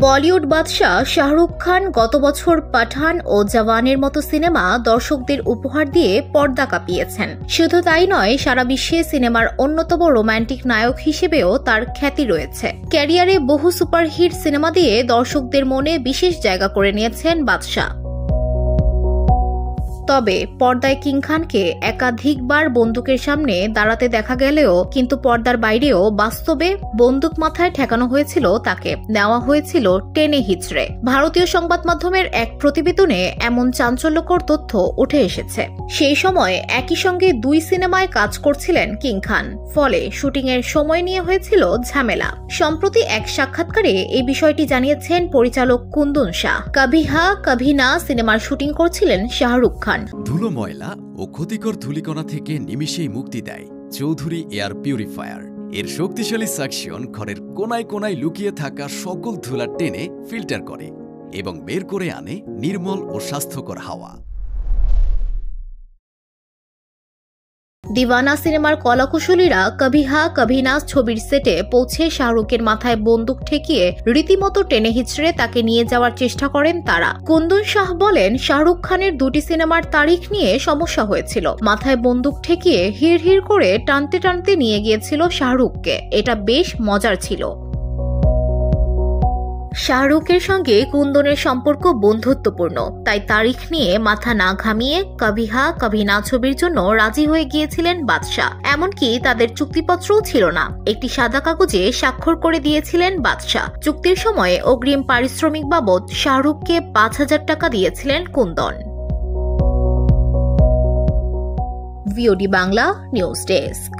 বলিউড বাদশাহ শাহরুখ খান গত বছর পাঠান ও জওয়ানের মতো সিনেমা দর্শকদের উপহার দিয়ে পর্দা কাঁপিয়েছেন। শুধু তাই নয়, সারা বিশ্বে সিনেমার অন্যতম রোমান্টিক নায়ক হিসেবেও তার খ্যাতি রয়েছে। ক্যারিয়ারে বহু সুপারহিট সিনেমা দিয়ে দর্শকদের মনে বিশেষ জায়গা করে নিয়েছেন বাদশাহ। তবে পর্দায় কিং খানকে একাধিকবার বন্দুকের সামনে দাঁড়াতে দেখা গেলেও কিন্তু পর্দার বাইরেও বাস্তবে বন্দুক মাথায় ঠেকানো হয়েছিল তাকে, নেওয়া হয়েছিল টেনে হিচড়ে। ভারতীয় সংবাদ মাধ্যমের এক প্রতিবেদনে এমন চাঞ্চল্যকর তথ্য উঠে এসেছে। সেই সময় একই সঙ্গে দুই সিনেমায় কাজ করছিলেন কিং খান, ফলে শুটিংয়ের সময় নিয়ে হয়েছিল ঝামেলা। সম্প্রতি এক সাক্ষাৎকারে এই বিষয়টি জানিয়েছেন পরিচালক কুন্দন শাহ। কভি হ্যাঁ কভি না সিনেমার শুটিং করছিলেন শাহরুখ খান। ধুলো, ময়লা ও ক্ষতিকর ধূলিকণা থেকে নিমিষেই মুক্তি দেয় চৌধুরী এয়ার পিউরিফায়ার। এর শক্তিশালী সাকশন ঘরের কোনায় কোনায় লুকিয়ে থাকা সকল ধুলা টেনে ফিল্টার করে এবং বের করে আনে নির্মল ও স্বাস্থ্যকর হাওয়া। দিওয়ানা সিনেমার কলাকুশলীরা কভি হ্যাঁ কভি না ছবির সেটে পৌঁছে শাহরুখের মাথায় বন্দুক ঠেকিয়ে রীতিমতো টেনে হিচড়ে তাকে নিয়ে যাওয়ার চেষ্টা করেন তারা। কুন্দন শাহ বলেন, শাহরুখ খানের দুটি সিনেমার তারিখ নিয়ে সমস্যা হয়েছিল। মাথায় বন্দুক ঠেকিয়ে হিড় করে টানতে টানতে নিয়ে গিয়েছিল শাহরুখকে। এটা বেশ মজার ছিল। শাহরুখের সঙ্গে কুন্দনের সম্পর্ক বন্ধুত্বপূর্ণ, তাই তারিখ নিয়ে মাথা না ঘামিয়ে কভি হ্যাঁ কভি না ছবির জন্য রাজি হয়ে গিয়েছিলেন বাদশাহ। এমনকি তাদের চুক্তিপত্রও ছিল না, একটি সাদা কাগজে স্বাক্ষর করে দিয়েছিলেন বাদশাহ। চুক্তির সময় অগ্রিম পারিশ্রমিক বাবদ শাহরুখকে ৫,০০০ টাকা দিয়েছিলেন Kundan. VOD Bangla news desk.